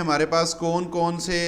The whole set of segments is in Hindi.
हमारे पास कौन कौन से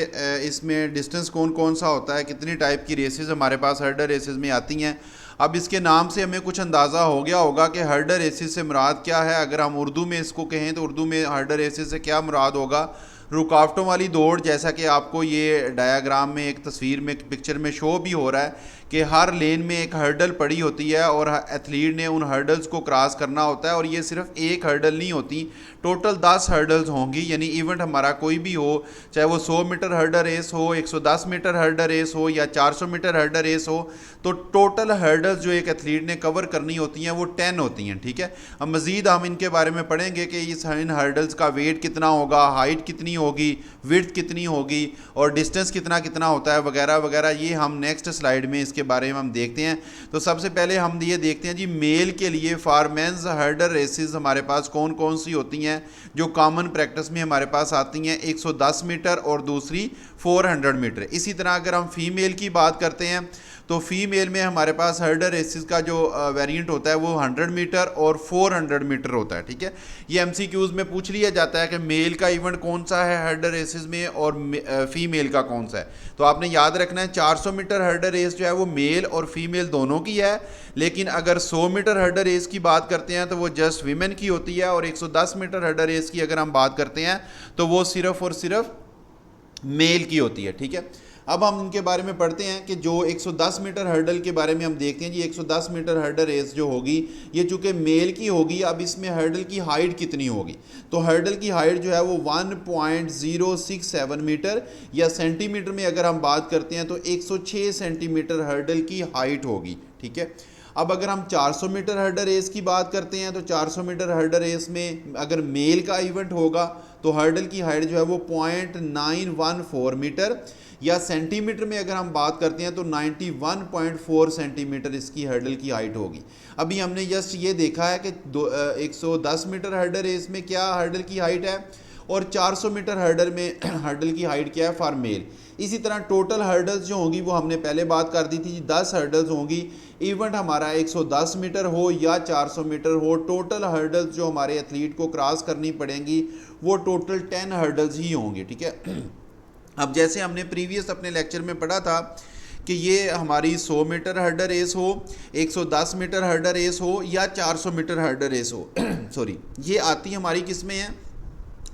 इसमें डिस्टेंस कौन कौन सा होता है, कितनी टाइप की रेसेस हमारे पास हर्डल रेसेस में आती हैं। अब इसके नाम से हमें कुछ अंदाज़ा हो गया होगा कि हर्डल रेसेस से मुराद क्या है। अगर हम उर्दू में इसको कहें तो उर्दू में हर्डल रेसेस से क्या मुराद होगा, रुकावटों वाली दौड़, जैसा कि आपको ये डायाग्राम में एक तस्वीर में एक पिक्चर में शो भी हो रहा है कि हर लेन में एक हर्डल पड़ी होती है और एथलीट ने उन हर्डल्स को क्रॉस करना होता है। और ये सिर्फ एक हर्डल नहीं होती, टोटल 10 हर्डल्स होंगी। यानी इवेंट हमारा कोई भी हो, चाहे वो 100 मीटर हर्डल रेस हो, 110 मीटर हर्डल रेस हो या 400 मीटर हर्डल रेस हो, तो टोटल हर्डल्स जो एक एथलीट ने कवर करनी होती हैं वो 10 होती हैं। ठीक है, अब मज़ीद हम इनके बारे में पढ़ेंगे कि इन हर्डल्स का वेट कितना होगा, हाइट कितनी होगी, विड्थ कितनी होगी और डिस्टेंस कितना कितना होता है वगैरह वगैरह। ये हम नेक्स्ट स्लाइड में इसके बारे में हम देखते हैं। तो सबसे पहले हम ये देखते हैं जी, मेल के लिए फॉर मेंस हर्डल रेसेस हमारे पास कौन कौन सी होती हैं जो कॉमन प्रैक्टिस में हमारे पास आती हैं। 110 मीटर और दूसरी 400 मीटर। इसी तरह अगर हम फीमेल की बात करते हैं तो फीमेल में हमारे पास हर्डल रेसेस का जो वेरिएंट होता है वो 100 मीटर और 400 मीटर होता है। ठीक है, ये एमसीक्यूज़ में पूछ लिया जाता है कि मेल का इवेंट कौन सा है हर्डल रेसेस में और फीमेल का कौन सा है। तो आपने याद रखना है 400 मीटर हर्डल रेस जो है वो मेल और फीमेल दोनों की है, लेकिन अगर 100 मीटर हर्डल रेस की बात करते हैं तो वो जस्ट वीमेन की होती है, और 110 मीटर हर्डल रेस की अगर हम बात करते हैं तो वो सिर्फ और सिर्फ मेल की होती है। ठीक है, अब हम इनके बारे में पढ़ते हैं कि जो 110 मीटर हर्डल के बारे में हम देखते हैं जी। 110 मीटर हर्डल रेस जो होगी ये चूँकि मेल की होगी, अब इसमें हर्डल की हाइट कितनी होगी, तो हर्डल की हाइट जो है वो 1.067 मीटर या सेंटीमीटर में अगर हम बात करते हैं तो 106 सेंटीमीटर हर्डल की हाइट होगी। ठीक है, अब अगर हम 400 मीटर हर्डल रेस की बात करते हैं तो 400 मीटर हर्डल रेस में अगर मेल का इवेंट होगा तो हर्डल की हाइट जो है वो 0.914 मीटर या सेंटीमीटर में अगर हम बात करते हैं तो 91.4 सेंटीमीटर इसकी हर्डल की हाइट होगी। अभी हमने जस्ट ये देखा है कि 110 मीटर हर्डल रेस में क्या हर्डल की हाइट है और 400 मीटर हर्डल में हर्डल की हाइट क्या है फॉर मेल। इसी तरह टोटल हर्डल्स जो होंगी वो हमने पहले बात कर दी थी, 10 हर्डल्स होंगी। इवेंट हमारा 110 मीटर हो या 400 मीटर हो, टोटल हर्डल्स जो हमारे एथलीट को क्रॉस करनी पड़ेंगी वो टोटल 10 हर्डल्स ही होंगी। ठीक है, अब जैसे हमने प्रीवियस अपने लेक्चर में पढ़ा था कि ये हमारी 100 मीटर हर्डल रेस हो, 110 मीटर हर्डल रेस हो या 400 मीटर हर्डल रेस हो सॉरी, ये आती हमारी किस में है,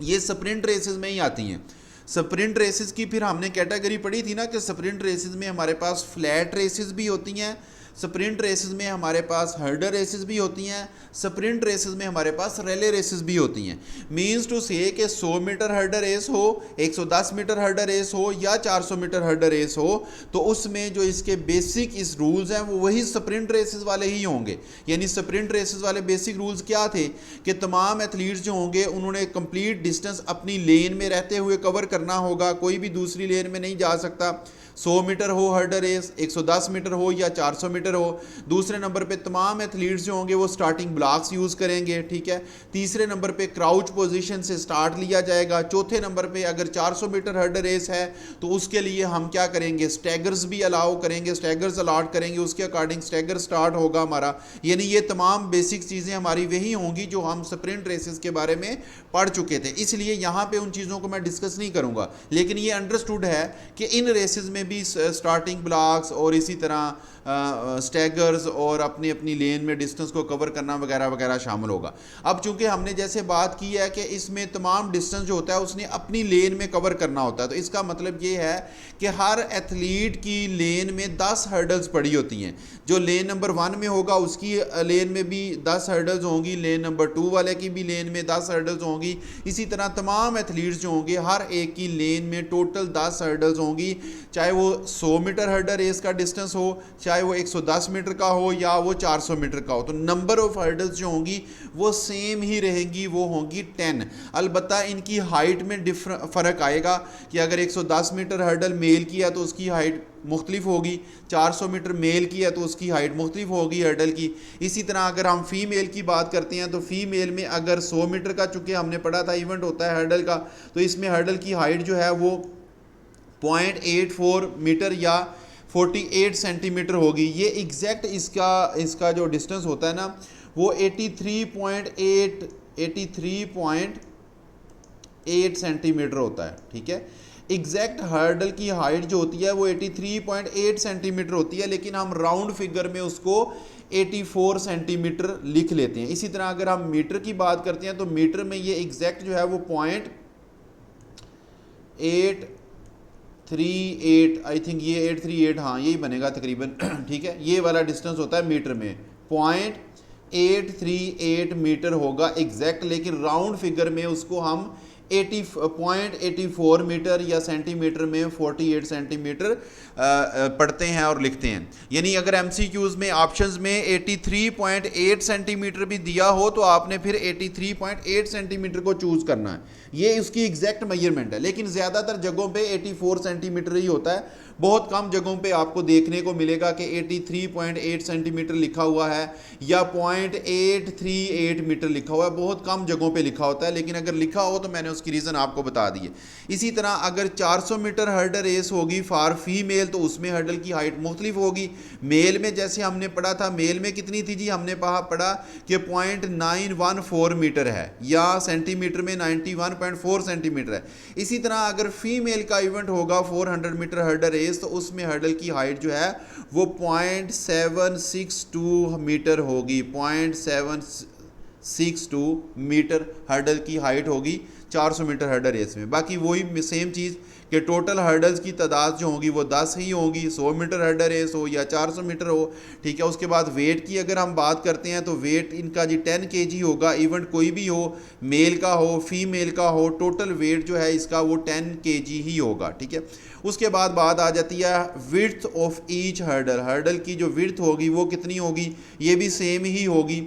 ये स्प्रिंट रेसेस में ही आती हैं। स्प्रिंट रेसेस की फिर हमने कैटेगरी पढ़ी थी ना कि स्प्रिंट रेसेस में हमारे पास फ्लैट रेसेस भी होती हैं, स्प्रिंट रेसेस में हमारे पास हर्डल रेसेस भी होती हैं, स्प्रिंट रेसेस में हमारे पास रिले रेसेस भी होती हैं। मींस टू से कि 100 मीटर हर्डल रेस हो, 110 मीटर हर्डल रेस हो या 400 मीटर हर्डल रेस हो, तो उसमें जो इसके बेसिक इस रूल्स हैं वो वही स्प्रिंट रेसेस वाले ही होंगे। यानी स्प्रिंट रेसेस वाले बेसिक रूल्स क्या थे कि तमाम एथलीट्स जो होंगे उन्होंने कंप्लीट डिस्टेंस अपनी लेन में रहते हुए कवर करना होगा, कोई भी दूसरी लेन में नहीं जा सकता। 100 मीटर हो हर्डल रेस, 110 मीटर हो या 400 मीटर हो। दूसरे नंबर पे तमाम एथलीट्स जो होंगे वो स्टार्टिंग ब्लॉक्स यूज़ करेंगे। ठीक है, तीसरे नंबर पे क्राउच पोजीशन से स्टार्ट लिया जाएगा। चौथे नंबर पे अगर 400 मीटर हर्डल रेस है तो उसके लिए हम क्या करेंगे, स्टैगर्स भी अलाउ करेंगे, स्टैगर्स अलाट करेंगे, उसके अकॉर्डिंग स्टैगर स्टार्ट होगा हमारा। यानी ये तमाम बेसिक चीज़ें हमारी वही होंगी जो हम स्प्रिंट रेसेस के बारे में पढ़ चुके थे, इसलिए यहाँ पे उन चीज़ों को मैं डिस्कस नहीं करूँगा। लेकिन ये अंडरस्टूड है कि इन रेसेस में भी स्टार्टिंग ब्लॉक्स और इसी तरह स्टैगर्स और अपनी अपनी लेन में डिस्टेंस को कवर करना वगैरह वगैरह शामिल होगा। अब चूंकि हमने जैसे बात की है कि इसमें तमाम डिस्टेंस जो होता है उसने अपनी लेन में कवर करना होता है, तो इसका मतलब ये है कि हर एथलीट की लेन में 10 हर्डल्स पड़ी होती हैं। जो लेन नंबर 1 में होगा उसकी लेन में भी 10 हर्डल्स होंगी, लेन नंबर 2 वाले की भी लेन में 10 हर्डल्स होंगी। इसी तरह तमाम एथलीट्स जो होंगे हर एक की लेन में टोटल 10 हर्डल्स होंगी, चाहे वो 100 मीटर हर्डल रेस का डिस्टेंस हो, चाहे वो 110 मीटर का हो या वो 400 मीटर का हो। तो नंबर ऑफ हर्डल्स जो होंगी वो सेम ही रहेंगी, वो होंगी 10। अलबत्ता इनकी हाइट में फ़र्क आएगा कि अगर 110 मीटर हर्डल मेल की है तो उसकी हाइट मुख्तलिफ होगी, 400 मीटर मेल की है तो उसकी हाइट मुख्तलिफ होगी हर्डल की। इसी तरह अगर हम फीमेल की बात करते हैं तो फीमेल में अगर 100 मीटर का चूँकि हमने पढ़ा था इवेंट होता है हर्डल का, तो इसमें हर्डल की हाइट जो है वो 0.84 मीटर या 48 सेंटीमीटर होगी। ये एग्जैक्ट इसका जो डिस्टेंस होता है ना वो 83.8 8 सेंटीमीटर होता है, ठीक है। एग्जैक्ट हर्डल की हाइट जो होती है वो 83.8 सेंटीमीटर होती है, लेकिन हम राउंड फिगर में उसको 84 सेंटीमीटर लिख लेते हैं। इसी तरह अगर हम मीटर की बात करते हैं तो मीटर में ये एग्जैक्ट जो है वो 0.838, आई थिंक ये 838, हाँ यही बनेगा तकरीबन, ठीक है। ये वाला डिस्टेंस होता है मीटर में 0.838 मीटर होगा एग्जैक्ट, लेकिन राउंड फिगर में उसको हम 80.84 मीटर या सेंटीमीटर में 48 सेंटीमीटर पढ़ते हैं और लिखते हैं। यानी अगर एमसीक्यूज में ऑप्शंस में 83.8 सेंटीमीटर भी दिया हो तो आपने फिर 83.8 सेंटीमीटर को चूज़ करना है, ये उसकी एग्जैक्ट मेजरमेंट है। लेकिन ज़्यादातर जगहों पे 84 सेंटीमीटर ही होता है, बहुत कम जगहों पे आपको देखने को मिलेगा कि 83.8 सेंटीमीटर लिखा हुआ है या 0.838 मीटर लिखा हुआ है, बहुत कम जगहों पे लिखा होता है। लेकिन अगर लिखा हो तो मैंने उसकी रीज़न आपको बता दी है। इसी तरह अगर 400 मीटर हर्डल रेस होगी फॉर फीमेल तो उसमें हर्डल की हाइट मुख्तलिफ होगी। मेल में जैसे हमने पढ़ा था, मेल में कितनी थी जी, हमने पढ़ा कि 0.914 मीटर है या सेंटीमीटर में 91.4 सेंटीमीटर है। इसी तरह अगर फीमेल का इवेंट होगा 400 मीटर हर्डल रेस तो उसमें हर्डल की हाइट जो है वो 0.762 मीटर होगी, 0.762 मीटर हर्डल की हाइट होगी 400 मीटर हर्डल रेस में। बाकी वही सेम चीज़ कि टोटल हर्डल्स की तादाद जो होगी वो 10 ही होगी, 100 मीटर हर्डल रेस हो या 400 मीटर हो, ठीक है। उसके बाद वेट की अगर हम बात करते हैं तो वेट इनका जी 10 kg होगा, इवेंट कोई भी हो, मेल का हो फीमेल का हो, टोटल वेट जो है इसका वो 10 kg ही होगा, ठीक है। उसके बाद बात आ जाती है width of each hurdle, hurdle की जो विड्थ होगी वो कितनी होगी, ये भी सेम ही होगी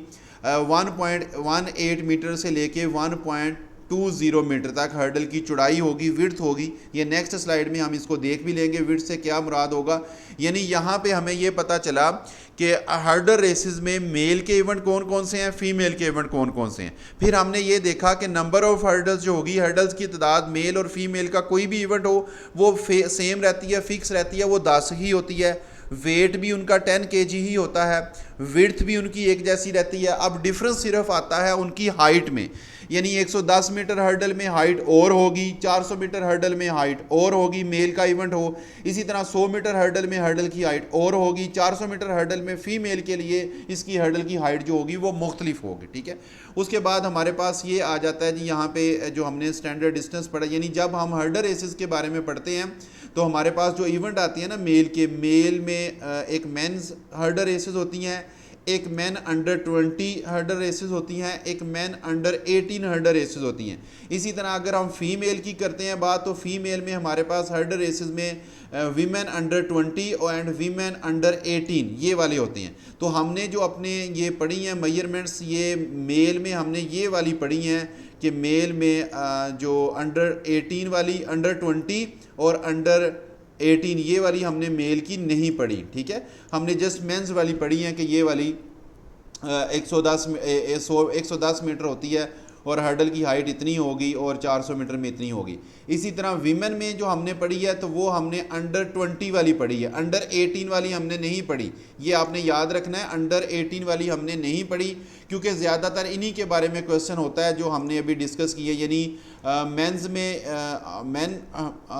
1.18 मीटर से लेके 1.20 मीटर तक हर्डल की चौड़ाई होगी, विड्थ होगी। ये नेक्स्ट स्लाइड में हम इसको देख भी लेंगे विड्थ से क्या मुराद होगा। यानी यहाँ पे हमें ये पता चला कि हर्डल रेसेस में मेल के इवेंट कौन कौन से हैं, फीमेल के इवेंट कौन कौन से हैं। फिर हमने ये देखा कि नंबर ऑफ हर्डल्स जो होगी, हर्डल्स की तादाद मेल और फीमेल का कोई भी इवेंट हो वो सेम रहती है, फिक्स रहती है, वो 10 ही होती है। वेट भी उनका 10 kg ही होता है, विड्थ भी उनकी एक जैसी रहती है। अब डिफरेंस सिर्फ आता है उनकी हाइट में, यानी 110 मीटर हर्डल में हाइट और होगी, 400 मीटर हर्डल में हाइट और होगी मेल का इवेंट हो। इसी तरह 100 मीटर हर्डल में हर्डल की हाइट और होगी, 400 मीटर हर्डल में फीमेल के लिए इसकी हर्डल की हाइट जो होगी वो मुख्तलिफ होगी, ठीक है। उसके बाद हमारे पास ये आ जाता है जी, यहाँ पे जो हमने स्टैंडर्ड डिस्टेंस पढ़ा, यानी जब हम हर्डल रेसेस के बारे में पढ़ते हैं तो हमारे पास जो इवेंट आती है ना मेल के, मेल में एक मेंस हर्डल रेसेस होती हैं, एक मैन अंडर 20 हर्डल रेसेस होती हैं, एक मैन अंडर 18 हर्डल रेसेस होती हैं। इसी तरह अगर हम फीमेल की करते हैं बात तो फीमेल में हमारे पास हर्डल रेसेस में women under 20 and women under 18 ये वाले होते हैं। तो हमने जो अपने ये पढ़ी हैं मेजरमेंट्स, ये मेल में हमने ये वाली पढ़ी हैं कि मेल में जो अंडर 18 वाली, अंडर 20 और अंडर 18 ये वाली हमने मेल की नहीं पढ़ी, ठीक है। हमने जस्ट मेंस वाली पढ़ी है कि ये वाली 110 मीटर होती है और हर्डल की हाइट इतनी होगी और 400 मीटर में इतनी होगी। इसी तरह वीमेन में जो हमने पढ़ी है तो वो हमने अंडर 20 वाली पढ़ी है, अंडर 18 वाली हमने नहीं पढ़ी। ये आपने याद रखना है, अंडर 18 वाली हमने नहीं पढ़ी क्योंकि ज़्यादातर इन्हीं के बारे में क्वेश्चन होता है जो हमने अभी डिस्कस किए, यानी मेंस में मेन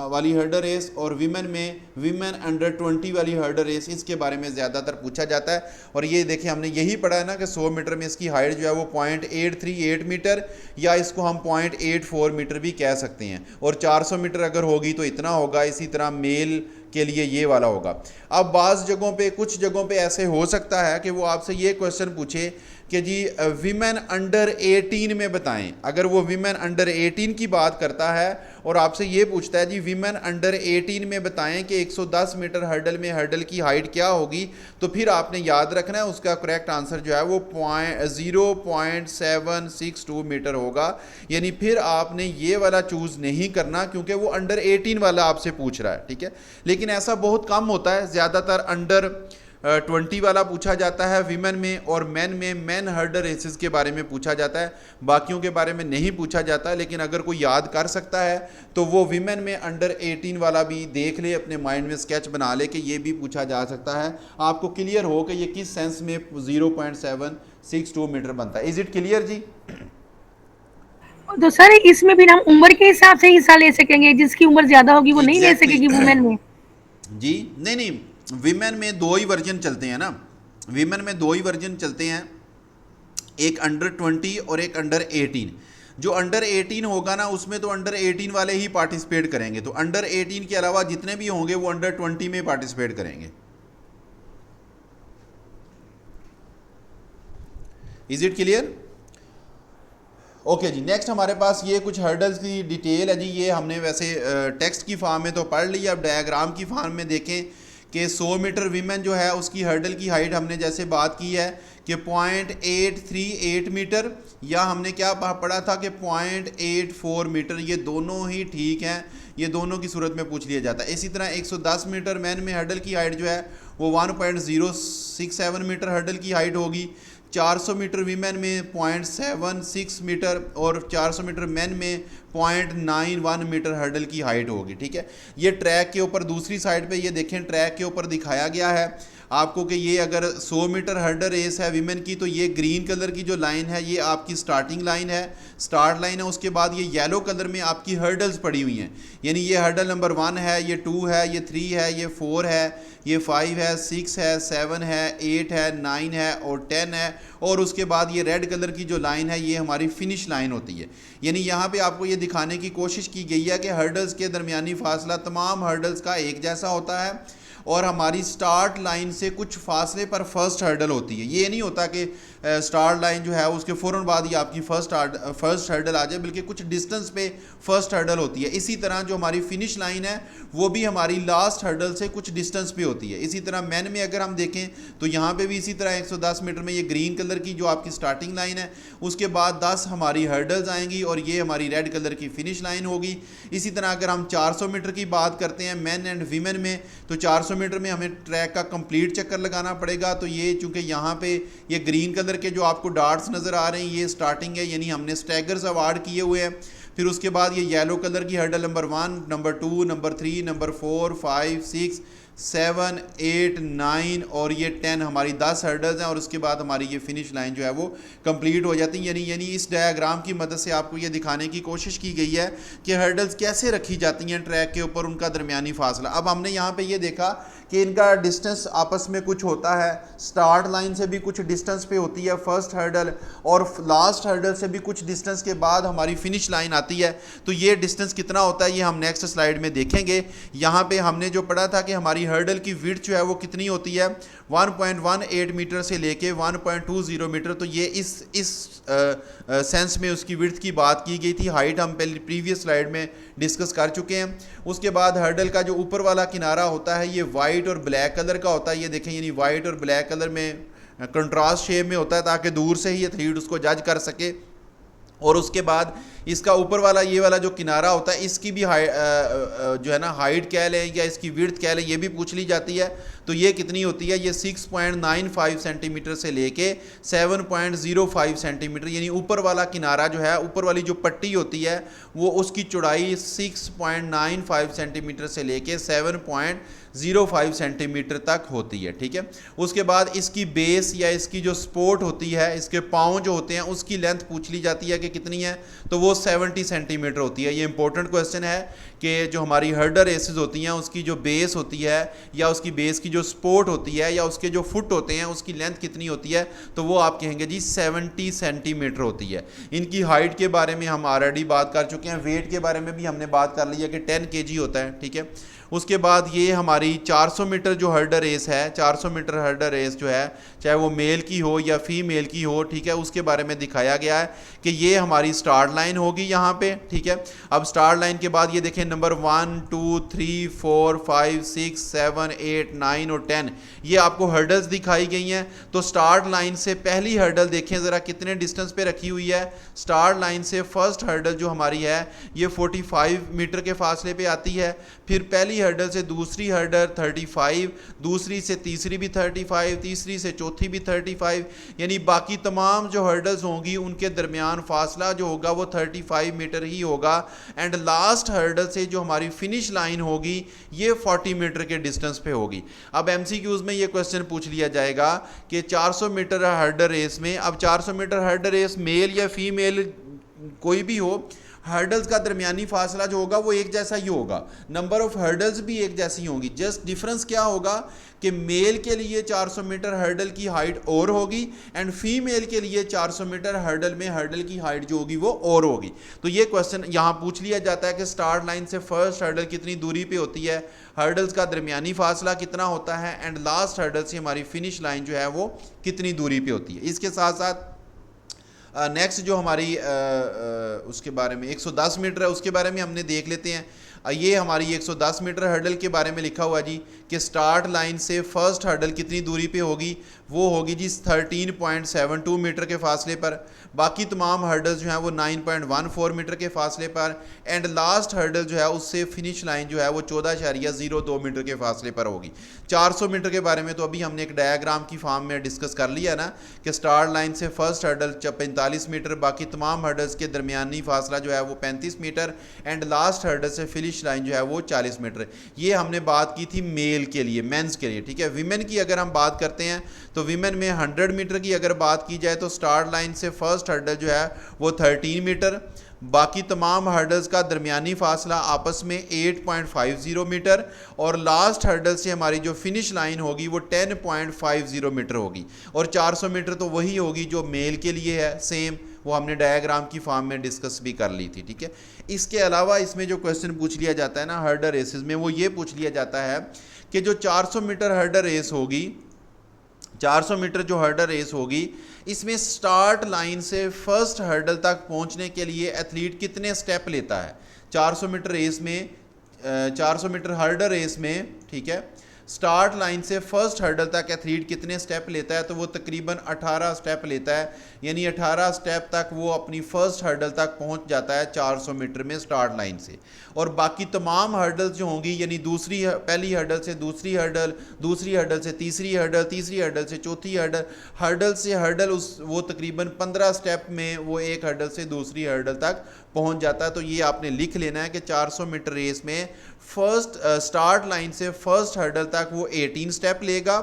वाली हर्डल रेस और वीमेन में वीमेन अंडर 20 वाली हर्डल रेस, इसके बारे में ज़्यादातर पूछा जाता है। और ये देखिए हमने यही पढ़ा है ना कि 100 मीटर में इसकी हाइट जो है वो 0.838 मीटर या इसको हम 0.84 मीटर भी कह सकते हैं, और 400 मीटर अगर होगी तो इतना होगा। इसी तरह मेल के लिए ये वाला होगा। अब बाज़ जगहों पे, कुछ जगहों पे ऐसे हो सकता है कि वो आपसे ये क्वेश्चन पूछे कि जी वीमेन अंडर 18 में बताएं। अगर वो वीमेन अंडर 18 की बात करता है और आपसे ये पूछता है जी वीमेन अंडर 18 में बताएं कि 110 मीटर हर्डल में हर्डल की हाइट क्या होगी, तो फिर आपने याद रखना है उसका करेक्ट आंसर जो है वो 0.762 मीटर होगा। यानी फिर आपने ये वाला चूज़ नहीं करना क्योंकि वो अंडर 18 वाला आपसे पूछ रहा है, ठीक है। लेकिन ऐसा बहुत कम होता है, ज़्यादातर अंडर 20 वाला पूछा जाता है वीमेन में, और मैन में मैन हर्डल रेसेस के बारे में पूछा जाता है, बाकियों के बारे में नहीं पूछा जाता। लेकिन अगर कोई याद कर सकता है तो वो वीमेन में अंडर 18 वाला भी देख ले, अपने माइंड में स्केच बना ले कि ये भी पूछा जा सकता है, आपको क्लियर हो कि ये किस सेंस में 0.762 मीटर बनता है। इज़ इट क्लियर जी? तो सर इसमें भी हम उम्र के हिसाब से हिस्सा ले सकेंगे, जिसकी उम्र ज्यादा होगी वो नहीं ले एग्जैक्टली सकेगी exactly. वुमेन में? जी नहीं नहीं, विमेन में दो ही वर्जन चलते हैं ना, विमेन में दो ही वर्जन चलते हैं, एक अंडर 20 और एक अंडर 18। जो अंडर 18 होगा ना उसमें तो अंडर 18 वाले ही पार्टिसिपेट करेंगे, तो अंडर 18 के अलावा जितने भी होंगे वो अंडर 20 में पार्टिसिपेट करेंगे। Is it clear? Okay ji, next हमारे पास ये कुछ हर्डल्स की डिटेल है जी। ये हमने वैसे टेक्स्ट की फॉर्म में तो पढ़ लिया, अब डायग्राम की फॉर्म में देखें कि 100 मीटर वीमेन जो है उसकी हर्डल की हाइट हमने जैसे बात की है कि 0.838 मीटर, या हमने क्या पढ़ा था कि 0.84 मीटर, ये दोनों ही ठीक हैं, ये दोनों की सूरत में पूछ लिया जाता है। इसी तरह 110 मीटर मैन में हर्डल की हाइट जो है वो 1.067 मीटर हर्डल की हाइट होगी। 400 मीटर वीमेन में 0.76 मीटर और 400 मीटर मेन में 0.91 मीटर हर्डल की हाइट होगी। ठीक है, ये ट्रैक के ऊपर दूसरी साइड पे ये देखें, ट्रैक के ऊपर दिखाया गया है आपको कि ये अगर 100 मीटर हर्डल रेस है वीमेन की, तो ये ग्रीन कलर की जो लाइन है ये आपकी स्टार्टिंग लाइन है, स्टार्ट लाइन है। उसके बाद ये येलो कलर में आपकी हर्डल्स पड़ी हुई हैं, यानी ये हर्डल नंबर 1 है, ये 2 है, ये 3 है, ये 4 है, ये 5 है, 6 है, 7 है, 8 है, 9 है और 10 है। और उसके बाद ये रेड कलर की जो लाइन है ये हमारी फिनिश लाइन होती है। यानी यहाँ पे आपको ये दिखाने की कोशिश की गई है कि हर्डल्स के दरमियानी फासला तमाम हर्डल्स का एक जैसा होता है और हमारी स्टार्ट लाइन से कुछ फासले पर फर्स्ट हर्डल होती है। ये नहीं होता कि स्टार्ट लाइन जो है उसके फ़ौरन बाद ही आपकी फर्स्ट हर्डल आ जाए, बल्कि कुछ डिस्टेंस पे फर्स्ट हर्डल होती है। इसी तरह जो हमारी फिनिश लाइन है वो भी हमारी लास्ट हर्डल से कुछ डिस्टेंस पे होती है। इसी तरह मैन में अगर हम देखें तो यहाँ पे भी इसी तरह 110 मीटर में ये ग्रीन कलर की जो आपकी स्टार्टिंग लाइन है, उसके बाद 10 हमारी हर्डल्स आएंगी और ये हमारी रेड कलर की फिनिश लाइन होगी। इसी तरह अगर हम 400 मीटर की बात करते हैं मैन एंड वीमेन में, तो 400 मीटर में हमें ट्रैक का कंप्लीट चक्कर लगाना पड़ेगा। तो ये चूंकि यहाँ पे ये ग्रीन कलर के जो आपको डार्ट्स नज़र आ रहे हैं ये स्टार्टिंग है, यानी हमने स्टैगर्स अवार्ड किए हुए हैं। फिर उसके बाद ये येलो कलर की hurdle number 1, number 2, number 3, number 4, 5, 6, 7, 8, 9 और ये 10 हमारी 10 हर्डल्स हैं और उसके बाद हमारी ये फिनिश लाइन जो है वो कंप्लीट हो जाती है। यानी इस डायग्राम की मदद से आपको ये दिखाने की कोशिश की गई है कि हर्डल्स कैसे रखी जाती हैं ट्रैक के ऊपर, उनका दरमियानी फासला। अब हमने यहाँ पे ये देखा कि इनका डिस्टेंस आपस में कुछ होता है, स्टार्ट लाइन से भी कुछ डिस्टेंस पे होती है फर्स्ट हर्डल और लास्ट हर्डल से भी कुछ डिस्टेंस के बाद हमारी फिनिश लाइन आती है। तो ये डिस्टेंस कितना होता है ये हम नेक्स्ट स्लाइड में देखेंगे। यहाँ पे हमने जो पढ़ा था कि हमारी हर्डल की विड्थ जो है वो कितनी होती है, 1.18 मीटर से लेके 1.20 मीटर। तो ये इस सेंस में उसकी विड्थ की बात की गई थी। हाइट हम पहले प्रीवियस स्लाइड में डिस्कस कर चुके हैं। उसके बाद हर्डल का जो ऊपर वाला किनारा होता है ये वाइट और ब्लैक कलर का होता है, ये देखें, यानी वाइट और ब्लैक कलर में कंट्रास्ट शेप में होता है ताकि दूर से ही एथलीट उसको जज कर सके। और उसके बाद इसका ऊपर वाला ये वाला जो किनारा होता है इसकी भी जो है ना हाइट कह लें या इसकी विड्थ कह लें, ये भी पूछ ली जाती है। तो ये कितनी होती है, ये 6.95 सेंटीमीटर से लेके 7.05 सेंटीमीटर, यानी ऊपर वाला किनारा जो है, ऊपर वाली जो पट्टी होती है वो उसकी चौड़ाई 6.95 सेंटीमीटर से लेके 7.05 सेंटीमीटर तक होती है। ठीक है, उसके बाद इसकी बेस या इसकी जो सपोर्ट होती है, इसके पाँव जो होते हैं उसकी लेंथ पूछ ली जाती है कि कितनी है, तो वो 70 सेंटीमीटर होती है। ये इंपॉर्टेंट क्वेश्चन है कि जो हमारी हर्डल रेसेस होती हैं उसकी जो बेस होती है या उसकी बेस की जो सपोर्ट होती है या उसके जो फुट होते हैं उसकी लेंथ कितनी होती है, तो वो आप कहेंगे जी 70 सेंटीमीटर होती है। इनकी हाइट के बारे में हम ऑलरेडी बात कर चुके हैं, वेट के बारे में भी हमने बात कर ली है कि 10 kg होता है। ठीक है, उसके बाद ये हमारी 400 मीटर जो हर्डल रेस है, 400 मीटर हर्डल रेस जो है चाहे वो मेल की हो या फीमेल की हो, ठीक है, उसके बारे में दिखाया गया है कि ये हमारी स्टार्ट लाइन होगी यहाँ पे। ठीक है, अब स्टार्ट लाइन के बाद ये देखें नंबर 1, 2, 3, 4, 5, 6, 7, 8, 9 और 10 ये आपको हर्डल्स दिखाई गई हैं। तो स्टार्ट लाइन से पहली हर्डल देखें ज़रा कितने डिस्टेंस पे रखी हुई है। स्टार्ट लाइन से फर्स्ट हर्डल जो हमारी है ये 45 मीटर के फासले पे आती है। फिर पहली हर्डल से दूसरी हर्डल 35, दूसरी से तीसरी भी 35, तीसरी से चौथी भी 35, यानी बाकी तमाम जो हर्डल्स होंगी उनके दरमियान फासला जो होगा वो 35 मीटर ही होगा। एंड लास्ट हर्डल से जो हमारी फिनिश लाइन होगी ये 40 मीटर के डिस्टेंस पे होगी। अब एमसीक्यूज में ये क्वेश्चन पूछ लिया जाएगा कि 400 मीटर हर्डल रेस में, अब 400 मीटर हर्डल रेस मेल या फीमेल कोई भी हो, हर्डल्स का दरमियानी फासला जो होगा वो एक जैसा ही होगा, नंबर ऑफ हर्डल्स भी एक जैसी होंगी। जस्ट डिफरेंस क्या होगा कि मेल के लिए 400 मीटर हर्डल की हाइट और होगी एंड फीमेल के लिए 400 मीटर हर्डल में हर्डल की हाइट जो होगी वो और होगी। तो ये क्वेश्चन यहाँ पूछ लिया जाता है कि स्टार्ट लाइन से फर्स्ट हर्डल कितनी दूरी पे होती है, हर्डल्स का दरमियानी फासला कितना होता है एंड लास्ट हर्डल से हमारी फिनिश लाइन जो है वो कितनी दूरी पे होती है। इसके साथ साथ नेक्स्ट जो हमारी उसके बारे में 110 मीटर है, उसके बारे में हमने देख लेते हैं। ये हमारी 110 मीटर हर्डल के बारे में लिखा हुआ जी कि स्टार्ट लाइन से फर्स्ट हर्डल कितनी दूरी पे होगी, वो होगी जी 13.72 मीटर के फासले पर। बाकी तमाम हर्डल्स जो हैं वो 9.14 मीटर के फासले पर एंड लास्ट हर्डल जो है उससे फिनिश लाइन जो है वो 14.02 मीटर के फासले पर होगी। 400 मीटर के बारे में तो अभी हमने एक डायग्राम की फॉर्म में डिस्कस कर लिया ना कि स्टार्ट लाइन से फर्स्ट हर्डल 45 मीटर, बाकी तमाम हर्डल्स के दरमियानी फासला जो है वो 35 मीटर एंड लास्ट हर्डल से फिनिश लाइन जो है वो 40 मीटर। ये हमने बात की थी मेल के लिए, मेंस के लिए, ठीक है। विमेन की अगर हम बात करते हैं तो विमेन में 100 मीटर की अगर बात की जाए तो स्टार्ट लाइन से फर्स्ट हर्डल जो है वो 13 मीटर, बाकी तमाम हर्डल्स का दरमियानी फासला आपस में 8.50 मीटर और लास्ट हर्डल से हमारी जो फिनिश लाइन होगी वो 10.50 मीटर होगी। और 400 मीटर तो वही होगी जो मेल के लिए है, सेम वो हमने डायग्राम की फॉर्म में डिस्कस भी कर ली थी, ठीक है। इसके अलावा इसमें जो क्वेश्चन पूछ लिया जाता है ना हर्डल रेसेस में, वो ये पूछ लिया जाता है कि जो 400 मीटर हर्डल रेस होगी, 400 मीटर जो हर्डल रेस होगी, इसमें स्टार्ट लाइन से फर्स्ट हर्डल तक पहुंचने के लिए एथलीट कितने स्टेप लेता है। 400 मीटर रेस में 400 मीटर हर्डल रेस में, ठीक है, स्टार्ट लाइन से फर्स्ट हर्डल तक एथलीट कितने स्टेप लेता है, तो वो तकरीबन 18 स्टेप लेता है, यानी 18 स्टेप तक वो अपनी फर्स्ट हर्डल तक पहुंच जाता है 400 मीटर में स्टार्ट लाइन से। और बाकी तमाम हर्डल्स जो होंगी, यानी पहली हर्डल से दूसरी हर्डल, दूसरी हर्डल से तीसरी हर्डल, तीसरी हर्डल से चौथी हर्डल, हर्डल से हर्डल वो तकरीबन 15 स्टेप में वो एक हर्डल से दूसरी हर्डल तक पहुंच जाता है। तो ये आपने लिख लेना है कि 400 मीटर रेस में फर्स्ट स्टार्ट लाइन से फर्स्ट हर्डल तक वो 18 स्टेप लेगा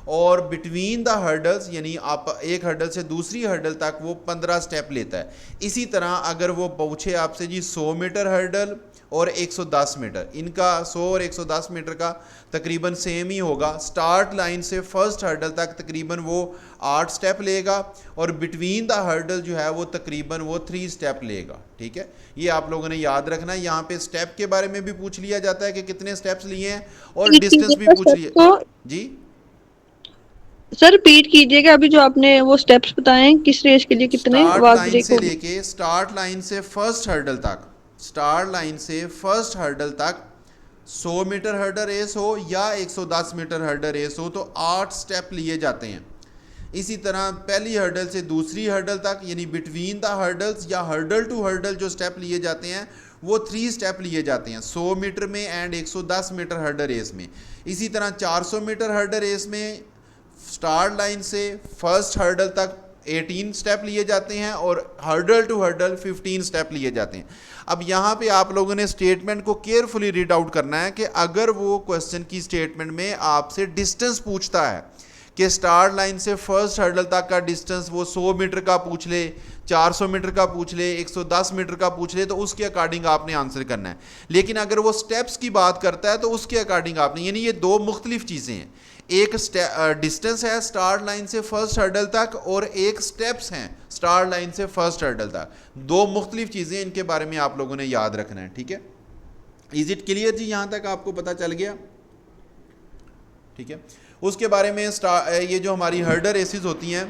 और बिटवीन द हर्डल्स, यानी आप एक हर्डल से दूसरी हर्डल तक वो 15 स्टेप लेता है। इसी तरह अगर वो पूछे आपसे जी 100 मीटर हर्डल और 110 मीटर, इनका 100 और 110 मीटर का तकरीबन सेम ही होगा। स्टार्ट लाइन से फर्स्ट हर्डल तक तकरीबन वो 8 स्टेप लेगा और बिटवीन द हर्डल जो है वो तकरीबन वो 3 स्टेप लेगा, ठीक है। ये आप लोगों ने याद रखना है। यहाँ पे स्टेप के बारे में भी पूछ लिया जाता है कि कितने स्टेप्स लिए हैं और डिस्टेंस भी पूछ लिया जी। सर रिपीट कीजिएगा अभी जो आपने वो स्टेप्स बताए किस रेस के लिए कितने, आवाज ब्रेक हो गई। लेके स्टार्ट लाइन से फर्स्ट हर्डल तक, स्टार्ट लाइन से फर्स्ट हर्डल तक 100 मीटर हर्डल रेस हो या 110 मीटर हर्डल रेस हो तो 8 स्टेप लिए जाते हैं। इसी तरह पहली हर्डल से दूसरी हर्डल तक, यानी बिटवीन द हर्डल्स या हर्डल टू हर्डल जो स्टेप लिए जाते हैं वो 3 स्टेप लिए जाते हैं 100 मीटर में एंड 110 मीटर हर्डल रेस में। इसी तरह 400 मीटर हर्डल रेस में स्टार्ट लाइन से फर्स्ट हर्डल तक 18 स्टेप लिए जाते हैं और हर्डल टू हर्डल 15 स्टेप लिए जाते हैं। अब यहाँ पे आप लोगों ने स्टेटमेंट को केयरफुली रीड आउट करना है कि अगर वो क्वेश्चन की स्टेटमेंट में आपसे डिस्टेंस पूछता है कि स्टार्ट लाइन से फर्स्ट हर्डल तक का डिस्टेंस वो 100 मीटर का पूछ ले, 400 मीटर का पूछ ले, 110 मीटर का पूछ ले, तो उसके अकॉर्डिंग आपने आंसर करना है। लेकिन अगर वो स्टेप्स की बात करता है तो उसके अकॉर्डिंग आपने, यानी ये दो मुख्तलिफ चीज़ें हैं, एक डिस्टेंस है स्टार्ट लाइन से फर्स्ट हर्डल तक और एक स्टेप्स हैं स्टार्ट लाइन से फर्स्ट हर्डल तक, दो मुख्तलिफ चीज़ें, इनके बारे में आप लोगों ने याद रखना है, ठीक है। इज इट क्लियर जी, यहाँ तक आपको पता चल गया, ठीक है। उसके बारे में ये जो हमारी हर्डल रेसेस होती हैं,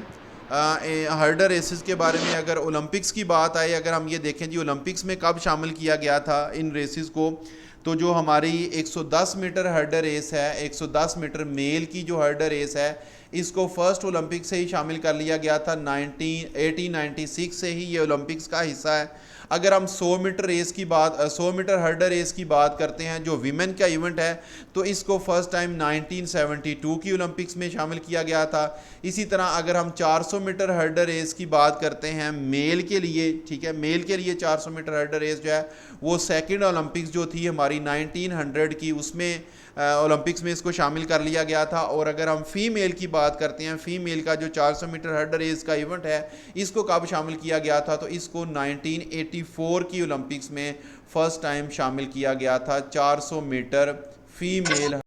हर्डल रेसेस के बारे में अगर ओलंपिक्स की बात आए, अगर हम ये देखें जी ओलंपिक्स में कब शामिल किया गया था इन रेसेस को, तो जो हमारी 110 मीटर हर्डल रेस है, 110 मीटर मेल की जो हर्डल रेस है, इसको फर्स्ट ओलंपिक से ही शामिल कर लिया गया था 1896 से ही ये ओलंपिक्स का हिस्सा है। अगर हम 100 मीटर रेस की बात 100 मीटर हर्डल रेस की बात करते हैं जो वीमेन का इवेंट है, तो इसको फर्स्ट टाइम 1972 की ओलंपिक्स में शामिल किया गया था। इसी तरह अगर हम 400 मीटर हर्डल रेस की बात करते हैं मेल के लिए, ठीक है, मेल के लिए 400 मीटर हर्डल रेस जो है वो सेकेंड ओलंपिक्स जो थी हमारी 1900 की, उसमें ओलंपिक्स में इसको शामिल कर लिया गया था। और अगर हम फीमेल की बात करते हैं, फीमेल का जो 400 मीटर हर्डल रेस का इवेंट है इसको कब शामिल किया गया था, तो इसको 1984 की ओलंपिक्स में फर्स्ट टाइम शामिल किया गया था 400 मीटर फीमेल